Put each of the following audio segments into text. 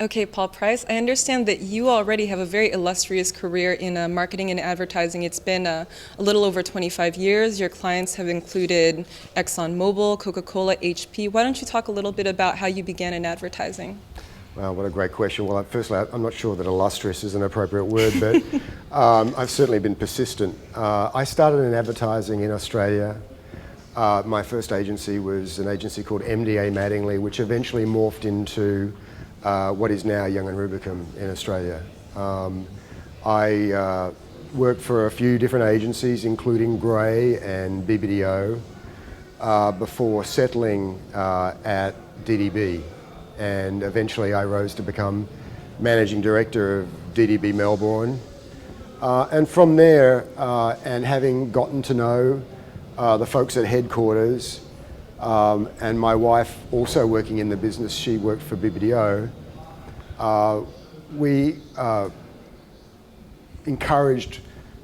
Okay, Paul Price, I understand that you already have a very illustrious career in marketing and advertising. It's been a little over 25 years. Your clients have included ExxonMobil, Coca-Cola, HP. Why don't you talk a little bit about how you began in advertising? Well, what a great question. Well, firstly, I'm not sure that illustrious is an appropriate word, but I've certainly been persistent. I started in advertising in Australia. My first agency was an agency called MDA Mattingly, which eventually morphed into what is now Young & Rubicam in Australia. I worked for a few different agencies, including Grey and BBDO, before settling at DDB. And eventually I rose to become Managing Director of DDB Melbourne. And from there, and having gotten to know the folks at headquarters, and my wife also working in the business, she worked for BBDO, we encouraged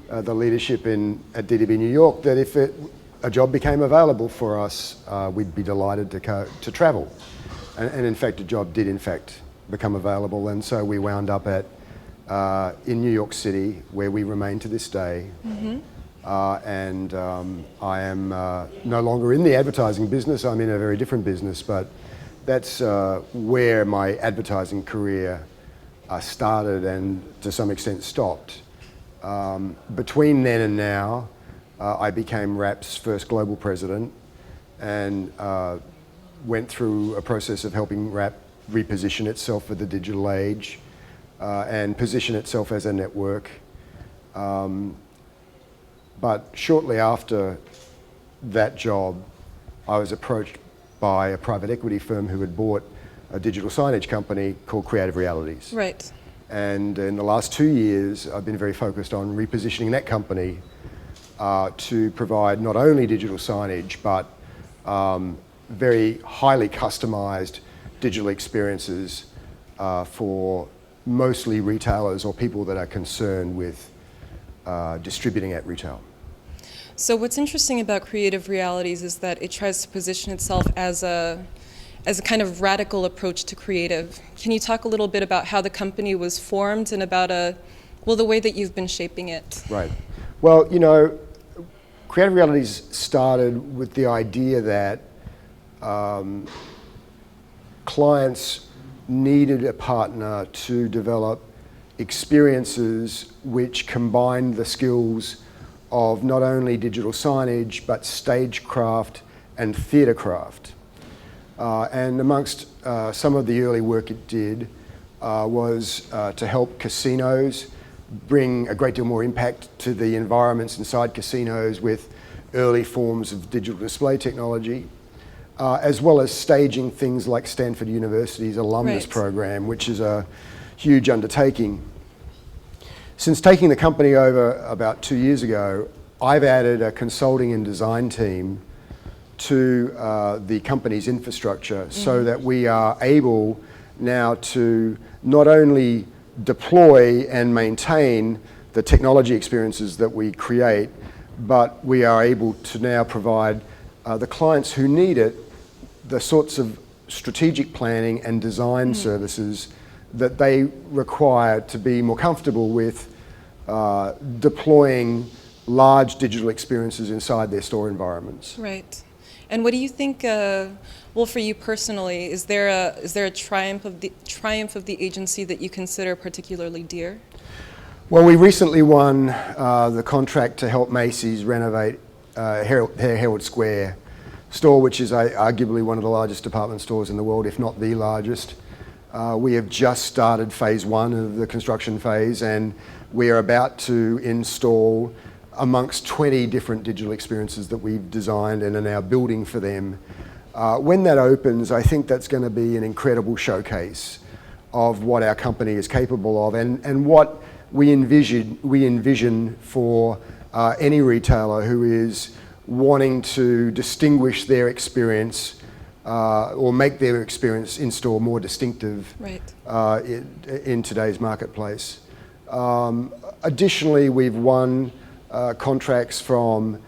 the leadership at DDB New York that if a job became available for us, we'd be delighted to travel. And in fact, a job did in fact become available, and so we wound up in New York City, where we remain to this day. Mm-hmm. I am no longer in the advertising business. I'm in a very different business, but that's where my advertising career started and to some extent stopped. Between then and now, I became RAP's first global president and went through a process of helping RAP reposition itself for the digital age and position itself as a network. But shortly after that job, I was approached by a private equity firm who had bought a digital signage company called Creative Realities. Right. And in the last 2 years, I've been very focused on repositioning that company to provide not only digital signage, but very highly customized digital experiences for mostly retailers or people that are concerned with distributing at retail. So what's interesting about Creative Realities is that it tries to position itself as a kind of radical approach to creative. Can you talk a little bit about how the company was formed and about the way that you've been shaping it? Right. Well, Creative Realities started with the idea that clients needed a partner to develop experiences which combined the skills of not only digital signage, but stagecraft and theatrecraft. And amongst some of the early work it did was to help casinos bring a great deal more impact to the environments inside casinos with early forms of digital display technology, as well as staging things like Stanford University's alumnus program, which is a huge undertaking. Since taking the company over about 2 years ago, I've added a consulting and design team to the company's infrastructure so that we are able now to not only deploy and maintain the technology experiences that we create, but we are able to now provide the clients who need it the sorts of strategic planning and design services that they require to be more comfortable with deploying large digital experiences inside their store environments. Right. And what do you think, well, for you personally, is there a triumph of the agency that you consider particularly dear? Well, we recently won the contract to help Macy's renovate Herald Square store, which is arguably one of the largest department stores in the world, if not the largest. We have just started phase 1 of the construction phase, and we are about to install amongst 20 different digital experiences that we've designed and are now building for them. When that opens, I think that's going to be an incredible showcase of what our company is capable of and what we envision for any retailer who is wanting to distinguish their experience or make their experience in store more distinctive in today's marketplace. Additionally, we've won contracts from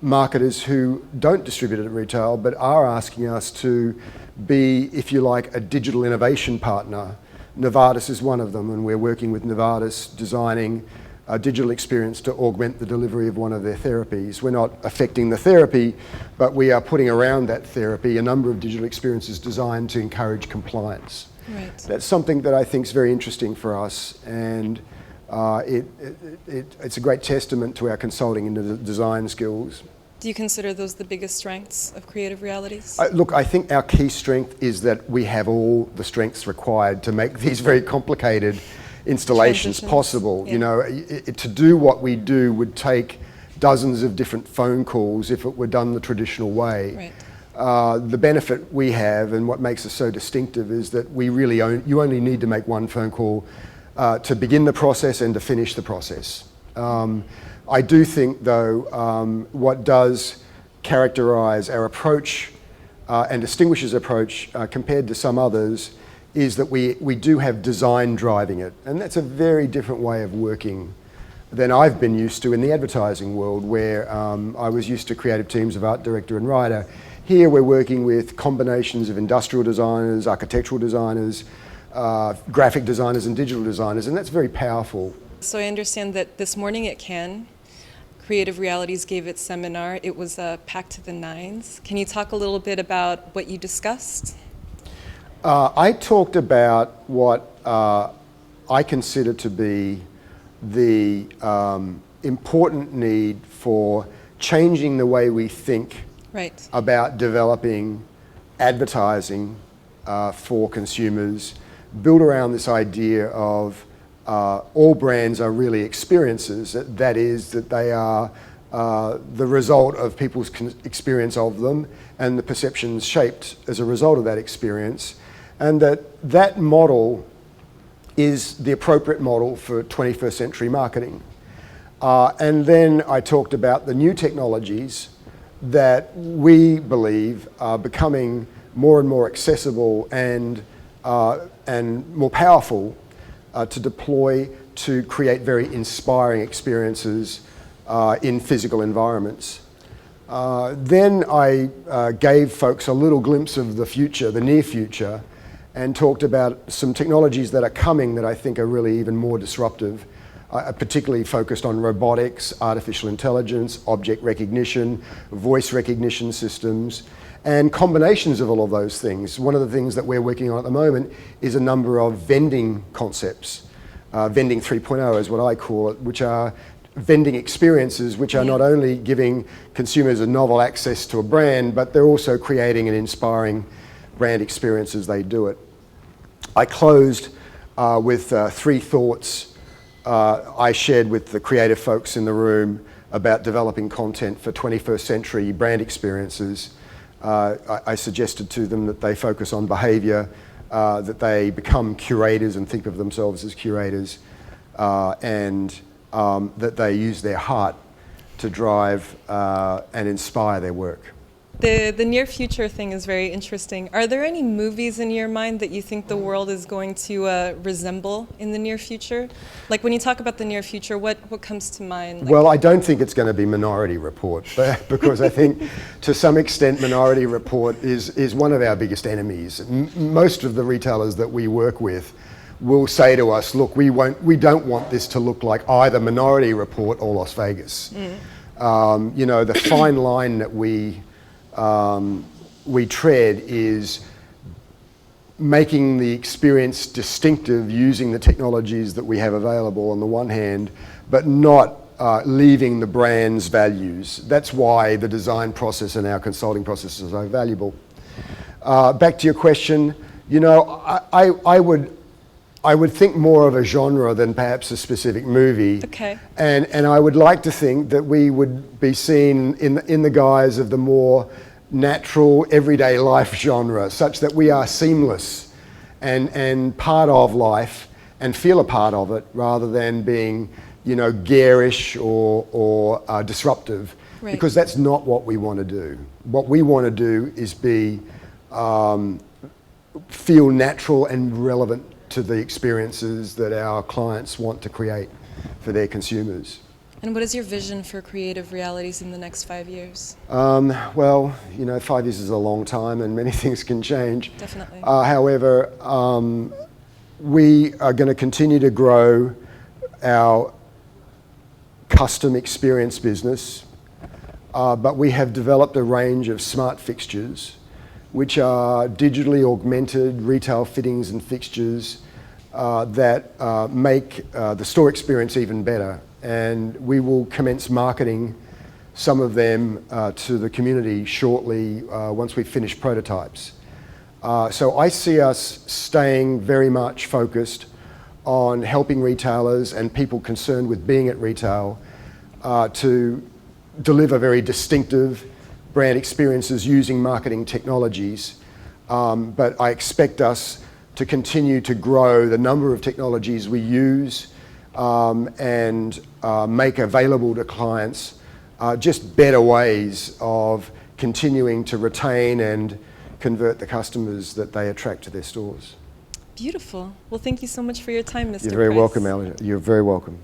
marketers who don't distribute at retail but are asking us to be, if you like, a digital innovation partner. Novartis is one of them, and we're working with Novartis designing a digital experience to augment the delivery of one of their therapies. We're not affecting the therapy, but we are putting around that therapy a number of digital experiences designed to encourage compliance. Right. That's something that I think is very interesting for us, and it's a great testament to our consulting and design skills. Do you consider those the biggest strengths of Creative Realities? Look, I think our key strength is that we have all the strengths required to make these very complicated installations possible. Yeah. You know, to do what we do would take dozens of different phone calls if it were done the traditional way. Right. The benefit we have and what makes us so distinctive is that we really you only need to make one phone call to begin the process and to finish the process. I do think, though, what does characterize our approach and distinguishes approach compared to some others is that we do have design driving it. And that's a very different way of working than I've been used to in the advertising world, where I was used to creative teams of art director and writer. Here we're working with combinations of industrial designers, architectural designers, graphic designers and digital designers, and that's very powerful. So I understand that this morning at Cannes, Creative Realities gave its seminar. It was packed to the nines. Can you talk a little bit about what you discussed? I talked about what I consider to be the important need for changing the way we think Right. about developing advertising for consumers, built around this idea of all brands are really experiences. That is, that they are the result of people's experience of them and the perceptions shaped as a result of that experience, and that model is the appropriate model for 21st century marketing. And then I talked about the new technologies that we believe are becoming more and more accessible and more powerful to deploy to create very inspiring experiences in physical environments. Then I gave folks a little glimpse of the future, the near future, and talked about some technologies that are coming that I think are really even more disruptive. I particularly focused on robotics, artificial intelligence, object recognition, voice recognition systems, and combinations of all of those things. One of the things that we're working on at the moment is a number of vending concepts. Vending 3.0 is what I call it, which are vending experiences which are not only giving consumers a novel access to a brand, but they're also creating an inspiring brand experience as they do it. I closed with 3 thoughts I shared with the creative folks in the room about developing content for 21st century brand experiences. I suggested to them that they focus on behavior, that they become curators and think of themselves as curators, and that they use their heart to drive and inspire their work. The near future thing is very interesting. Are there any movies in your mind that you think the world is going to resemble in the near future? Like when you talk about the near future, what comes to mind? Well, I don't think it's going to be Minority Report, because I think to some extent Minority Report is one of our biggest enemies. Most of the retailers that we work with will say to us, look, we don't want this to look like either Minority Report or Las Vegas. You know, the fine line that we tread is making the experience distinctive using the technologies that we have available on the one hand, but not leaving the brand's values. That's why the design process and our consulting process is so valuable. Back to your question, you know, I would think more of a genre than perhaps a specific movie. Okay. And I would like to think that we would be seen in the guise of the more natural, everyday life genre, such that we are seamless and part of life and feel a part of it, rather than being, you know, garish or disruptive. Right. Because that's not what we want to do. What we want to do is be feel natural and relevant to the experiences that our clients want to create for their consumers. And what is your vision for Creative Realities in the next 5 years? Well, 5 years is a long time and many things can change. Definitely. However, we are going to continue to grow our custom experience business, but we have developed a range of smart fixtures which are digitally augmented retail fittings and fixtures that make the store experience even better. And we will commence marketing some of them to the community shortly once we finish prototypes. So I see us staying very much focused on helping retailers and people concerned with being at retail to deliver very distinctive brand experiences using marketing technologies. But I expect us to continue to grow the number of technologies we use and make available to clients just better ways of continuing to retain and convert the customers that they attract to their stores. Beautiful. Well, thank you so much for your time, Mr. You're very Price. welcome, Alan. You're very welcome.